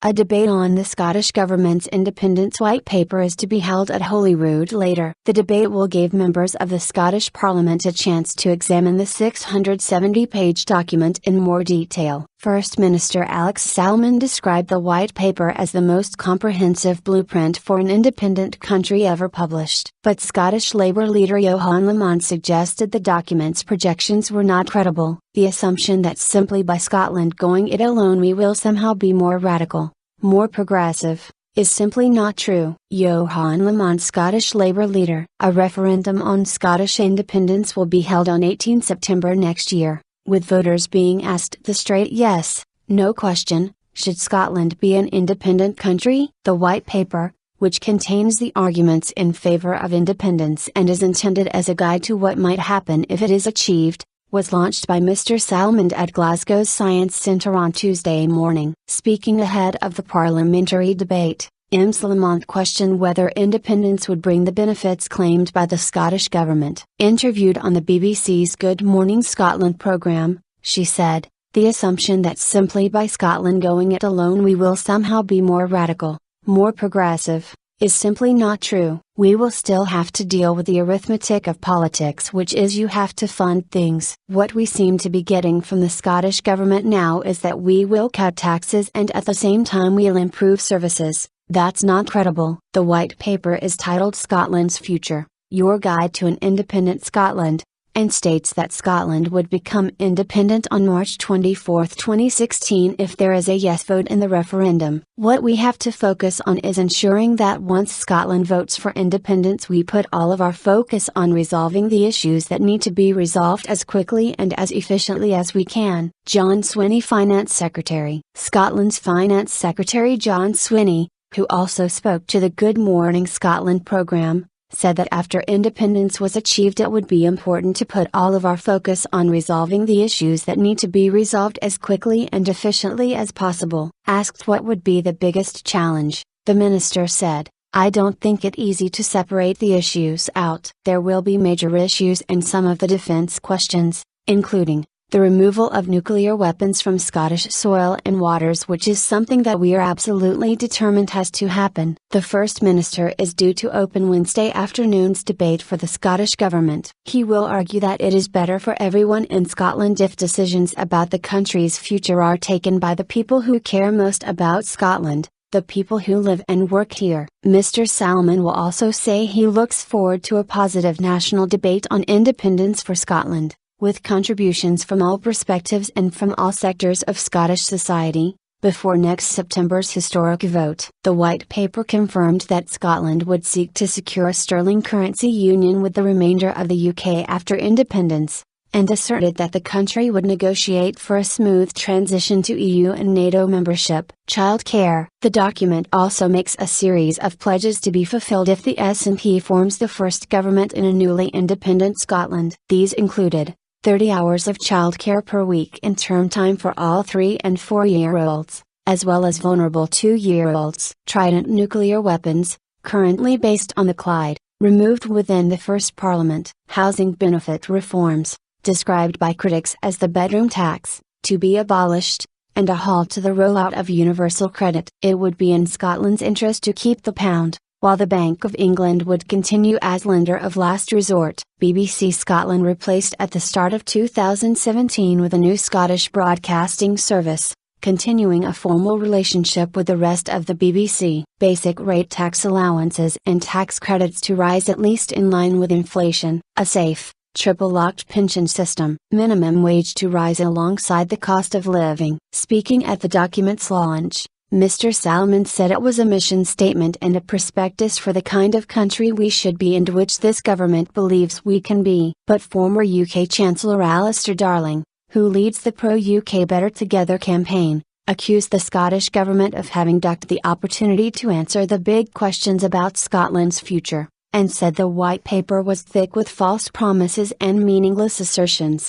A debate on the Scottish Government's independence white paper is to be held at Holyrood later. The debate will give members of the Scottish Parliament a chance to examine the 670-page document in more detail. First Minister Alex Salmond described the white paper as the most comprehensive blueprint for an independent country ever published. But Scottish Labour leader Johann Lamont suggested the document's projections were not credible. The assumption that simply by Scotland going it alone we will somehow be more radical, more progressive, is simply not true. Johann Lamont, Scottish Labour leader. A referendum on Scottish independence will be held on 18 September next year, with voters being asked the straight yes, no question, should Scotland be an independent country? The white paper, which contains the arguments in favour of independence and is intended as a guide to what might happen if it is achieved, was launched by Mr Salmond at Glasgow's Science Centre on Tuesday morning. Speaking ahead of the parliamentary debate, Mr Lamont questioned whether independence would bring the benefits claimed by the Scottish Government. Interviewed on the BBC's Good Morning Scotland programme, she said, "The assumption that simply by Scotland going it alone we will somehow be more radical, more progressive, is simply not true. We will still have to deal with the arithmetic of politics, which is you have to fund things. What we seem to be getting from the Scottish Government now is that we will cut taxes and at the same time we'll improve services. That's not credible." The white paper is titled Scotland's Future, Your Guide to an Independent Scotland, and states that Scotland would become independent on March 24, 2016 if there is a yes vote in the referendum. "What we have to focus on is ensuring that once Scotland votes for independence we put all of our focus on resolving the issues that need to be resolved as quickly and as efficiently as we can." John Swinney, Finance Secretary. Scotland's Finance Secretary John Swinney, who also spoke to the Good Morning Scotland programme, said that after independence was achieved it would be important to put all of our focus on resolving the issues that need to be resolved as quickly and efficiently as possible. Asked what would be the biggest challenge, the minister said, "I don't think it easy to separate the issues out. There will be major issues and some of the defence questions, including the removal of nuclear weapons from Scottish soil and waters, which is something that we are absolutely determined has to happen." The First Minister is due to open Wednesday afternoon's debate for the Scottish Government. He will argue that it is better for everyone in Scotland if decisions about the country's future are taken by the people who care most about Scotland, the people who live and work here. Mr Salmond will also say he looks forward to a positive national debate on independence for Scotland, with contributions from all perspectives and from all sectors of Scottish society, before next September's historic vote. The white paper confirmed that Scotland would seek to secure a sterling currency union with the remainder of the UK after independence, and asserted that the country would negotiate for a smooth transition to EU and NATO membership. Childcare. The document also makes a series of pledges to be fulfilled if the SNP forms the first government in a newly independent Scotland. These included 30 hours of childcare per week in term time for all 3 and 4-year-olds, as well as vulnerable 2-year-olds. Trident nuclear weapons, currently based on the Clyde, removed within the first Parliament. Housing benefit reforms, described by critics as the bedroom tax, to be abolished, and a halt to the rollout of universal credit. It would be in Scotland's interest to keep the pound, while the Bank of England would continue as lender of last resort. BBC Scotland replaced at the start of 2017 with a new Scottish broadcasting service, continuing a formal relationship with the rest of the BBC. Basic rate tax allowances and tax credits to rise at least in line with inflation. A safe, triple-locked pension system. Minimum wage to rise alongside the cost of living. Speaking at the document's launch, Mr Salmond said it was a mission statement and a prospectus for the kind of country we should be and which this government believes we can be. But former UK Chancellor Alistair Darling, who leads the pro-UK Better Together campaign, accused the Scottish Government of having ducked the opportunity to answer the big questions about Scotland's future, and said the white paper was thick with false promises and meaningless assertions.